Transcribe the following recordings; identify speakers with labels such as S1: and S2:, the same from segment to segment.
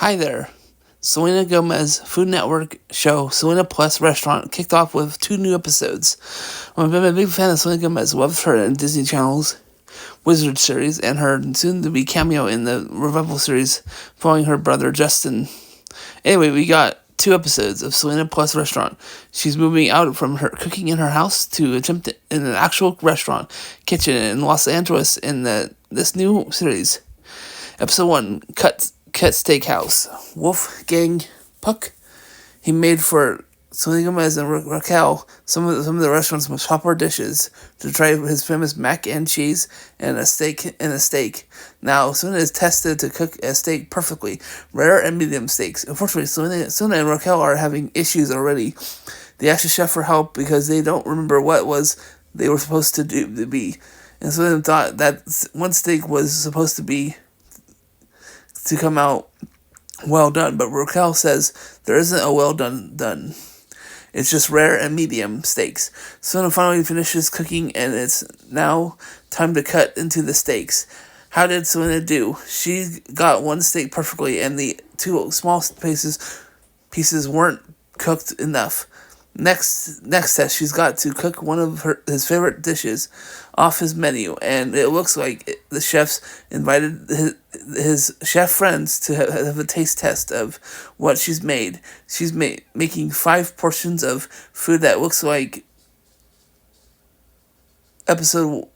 S1: Hi there. Selena Gomez Food Network show Selena Plus Restaurant kicked off with 2 new episodes. I'm a big fan of Selena Gomez. Loved her in Disney Channel's Wizard series and her soon-to-be cameo in the Revival series following her brother Justin. Anyway, we got 2 episodes of Selena Plus Restaurant. She's moving out from her cooking in her house to attempt it in an actual restaurant kitchen in Los Angeles in this new series. Episode 1, Cut Steakhouse. Wolfgang Puck. He made for Selena Gomez and Raquel some of the restaurant's most popular dishes to try his famous mac and cheese and a steak. Now, Selena is tested to cook a steak perfectly, rare and medium steaks. Unfortunately, Selena and Raquel are having issues already. They asked the chef for help because they don't remember what they were supposed to be. And Selena thought that one steak was supposed to come out well done, but Raquel says there isn't a well done. It's just rare and medium steaks. Selena finally finishes cooking, and it's now time to cut into the steaks. How did Selena do? She got one steak perfectly, and the 2 small pieces weren't cooked enough. Next test, she's got to cook one of his favorite dishes off his menu, and it looks like the chefs invited his chef friends to have a taste test of what she's made. She's making 5 portions of food that looks like episode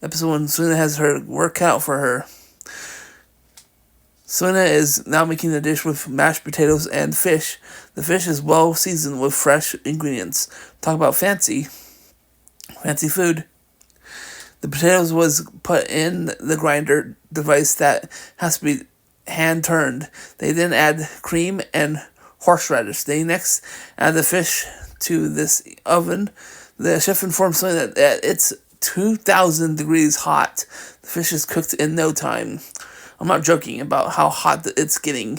S1: 1. Selena has her work out for her. Selena is now making the dish with mashed potatoes and fish. The fish is well seasoned with fresh ingredients. Talk about fancy food. The potatoes was put in the grinder device that has to be hand turned. They then add cream and horseradish. They next add the fish to this oven. The chef informed Selena that it's 2,000 degrees hot. The fish is cooked in no time. I'm not joking about how hot it's getting.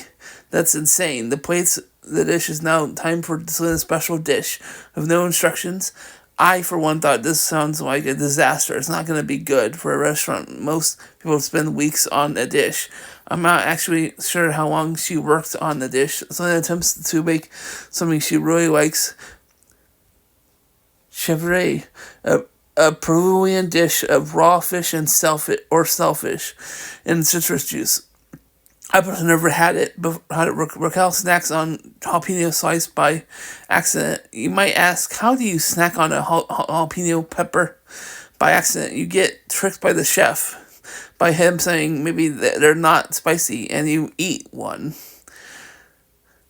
S1: That's insane. The dish is now time for Selena's special dish with no instructions. I, for one, thought this sounds like a disaster. It's not going to be good for a restaurant. Most people spend weeks on a dish. I'm not actually sure how long she worked on the dish. Selena attempts to make something she really likes. Chevre, a Peruvian dish of raw fish and shellfish and citrus juice. I personally never had it. Raquel snacks on jalapeno slice by accident. You might ask, how do you snack on a jalapeno pepper by accident? You get tricked by the chef, by him saying maybe they're not spicy, and you eat one.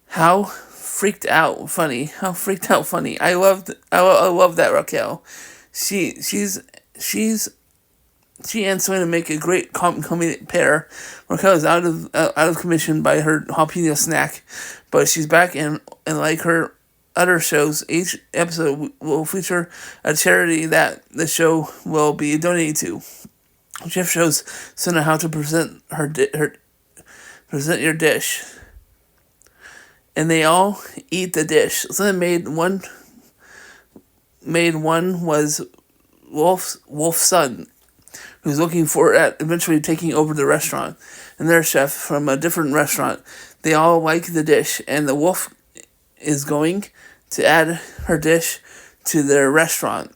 S1: How freaked out funny. I love that Raquel. She and Selena make a great comedic pair. Raquel is out of commission by her jalapeno snack, but she's back, and like her other shows, each episode will feature a charity that the show will be donated to. Chef shows Selena how to present present your dish, and they all eat the dish. Selena made one was Wolf's son, who's looking at eventually taking over the restaurant, and their chef from a different restaurant. They all like the dish, and the wolf is going to add her dish to their restaurant.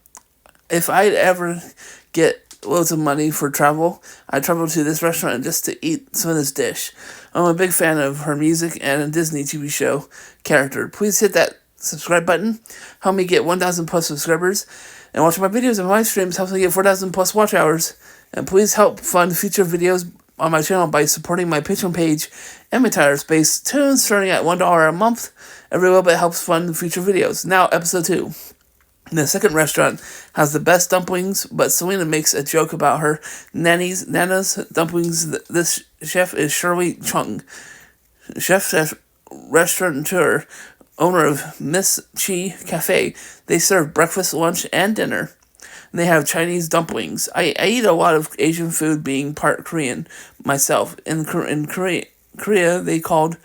S1: If I'd ever get loads of money for travel, I'd travel to this restaurant just to eat Selena's dish. I'm a big fan of her music and a Disney TV show character. Please hit that subscribe button. Help me get 1,000 plus subscribers. And watching my videos and live streams helps me get 4,000 plus watch hours. And please help fund future videos on my channel by supporting my Patreon page and my Tire Space tunes starting at $1 a month. Every little bit helps fund future videos. Now, episode 2. The second restaurant has the best dumplings, but Selena makes a joke about her Nana's dumplings. This chef is Shirley Chung, chef restaurateur, owner of Miss Chi Cafe. They serve breakfast, lunch, and dinner. They have Chinese dumplings. I eat a lot of Asian food, being part Korean myself. In Korea, they're called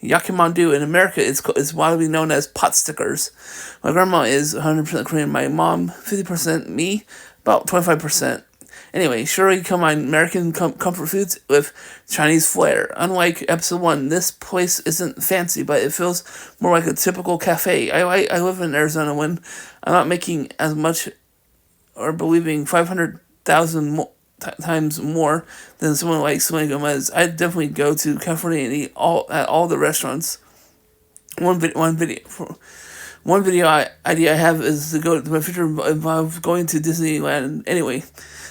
S1: yakimandu. In America, it's widely known as pot stickers. My grandma is 100% Korean. My mom, 50%. Me, about 25%. Anyway, Shuri combined American comfort foods with Chinese flair. Unlike episode 1, this place isn't fancy, but it feels more like a typical cafe. I live in Arizona when I'm not making as much or believing 500,000 times more than someone like Selena Gomez. I'd definitely go to California and eat at all the restaurants. One video idea I have is to go. My future involves going to Disneyland. Anyway,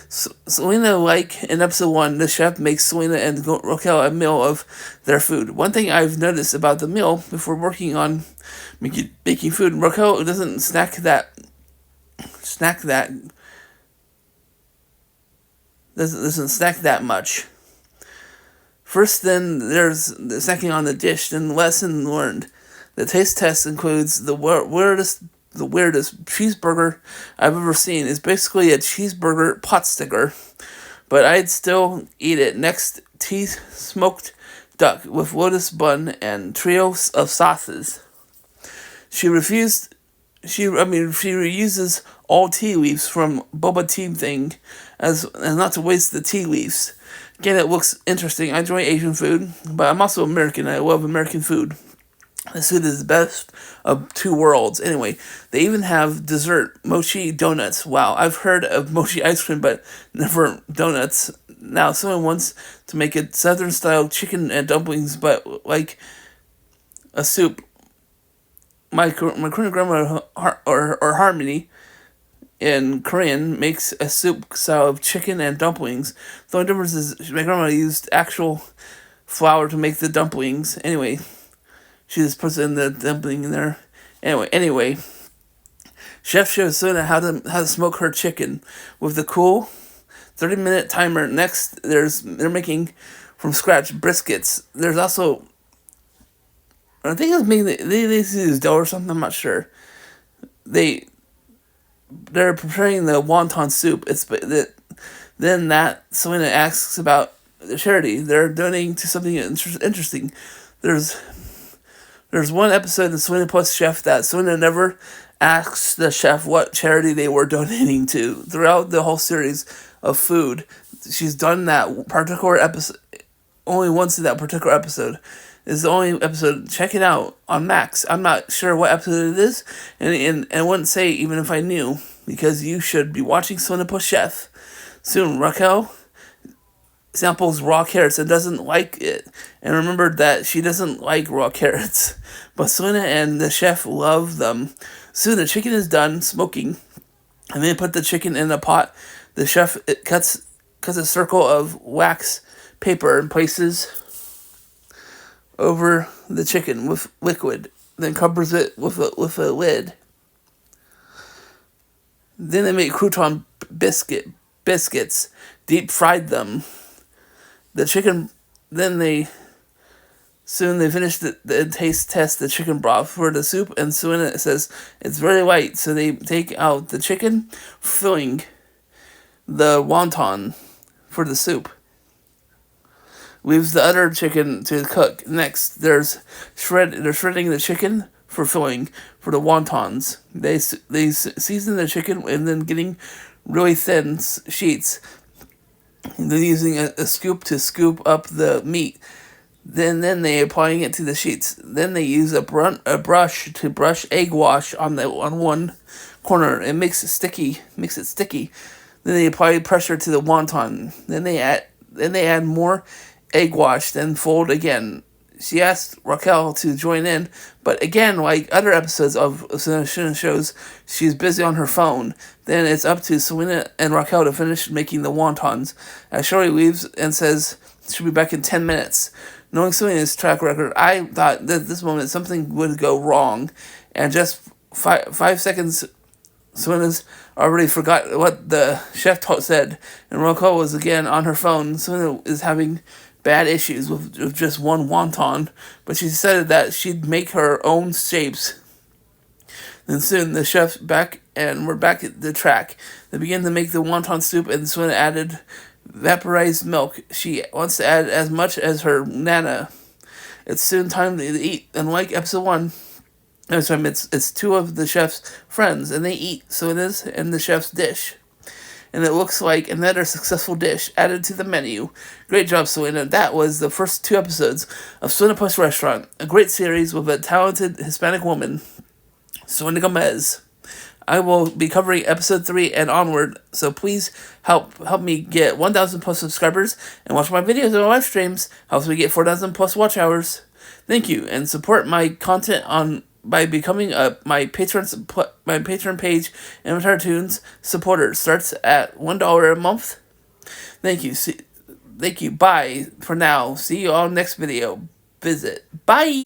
S1: Selena, like in episode 1, the chef makes Selena and Raquel a meal of their food. One thing I've noticed about the meal before working on making food, Raquel doesn't snack that doesn't snack that much. First, then there's the snacking on the dish. Then lesson learned. The taste test includes the weirdest cheeseburger I've ever seen. It's basically a cheeseburger pot sticker, but I'd still eat it. Next, smoked duck with lotus bun and trio of sauces. She reuses all tea leaves from boba tea thing as not to waste the tea leaves. Again, it looks interesting. I enjoy Asian food, but I'm also American. I love American food. This food is the best of two worlds. Anyway, they even have dessert, mochi donuts. Wow, I've heard of mochi ice cream, but never donuts. Now, someone wants to make it Southern-style chicken and dumplings, but like a soup. My Korean grandma, or Harmony, in Korean, makes a soup style of chicken and dumplings. The only difference is my grandma used actual flour to make the dumplings. Anyway, she just puts in the dumpling in there. Anyway, chef shows Selena how to smoke her chicken with the cool 30-minute timer. Next, they're making from scratch briskets. There's also, I think it's making they use dough or something. I'm not sure. They're preparing the wonton soup. Then Selena asks about the charity. They're donating to something interesting. There's one episode in Selena Plus Chef that Selena never asks the chef what charity they were donating to. Throughout the whole series of food, she's done that particular episode only once in that particular episode. It's the only episode. Check it out on Max. I'm not sure what episode it is, and I wouldn't say even if I knew, because you should be watching Selena Plus Chef. Soon, Raquel samples raw carrots and doesn't like it. And remember that she doesn't like raw carrots. But Selena and the chef love them. Soon the chicken is done smoking. And then put the chicken in a pot. The chef cuts a circle of wax paper and places over the chicken with liquid. Then covers it with a lid. Then they make crouton biscuits. Deep fried them. The chicken, then they finish the taste test the chicken broth for the soup, and Selena says it's very light, so they take out the chicken, filling the wonton for the soup. Leaves the other chicken to cook. Next, they're shredding the chicken for filling for the wontons. They season the chicken and then getting really thin sheets. Then using a scoop to scoop up the meat. Then they applying it to the sheets. Then they use a brush to brush egg wash on one corner. It makes it sticky. Then they apply pressure to the wonton. Then they add more egg wash. Then fold again. She asked Raquel to join in, but again, like other episodes of Selena shows, she's busy on her phone. Then it's up to Selena and Raquel to finish making the wontons. As Shuri leaves and says she'll be back in 10 minutes. Knowing Selena's track record, I thought that at this moment something would go wrong, and just 5 seconds, Selena's already forgot what the chef said, and Raquel was again on her phone. Selena is having bad issues with just one wonton, but she decided that she'd make her own shapes. Then soon the chef's back, and we're back at the track. They begin to make the wonton soup, and Selena added vaporized milk. She wants to add as much as her nana. It's soon time to eat, and like episode 1, it's two of the chef's friends, and they eat. So it is in the chef's dish. and it looks like another successful dish added to the menu. Great job, Selena. That was the first 2 episodes of Selena Plus Restaurant, a great series with a talented Hispanic woman, Selena Gomez. I will be covering episode 3 and onward, so please help me get 1,000 plus subscribers and watch my videos and live streams. Helps me get 4,000 plus watch hours. Thank you, and support my content by becoming my Patreon page, Avatar Tunes supporter. Starts at $1 a month. Thank you. Thank you. Bye for now. See you all next video. Bye.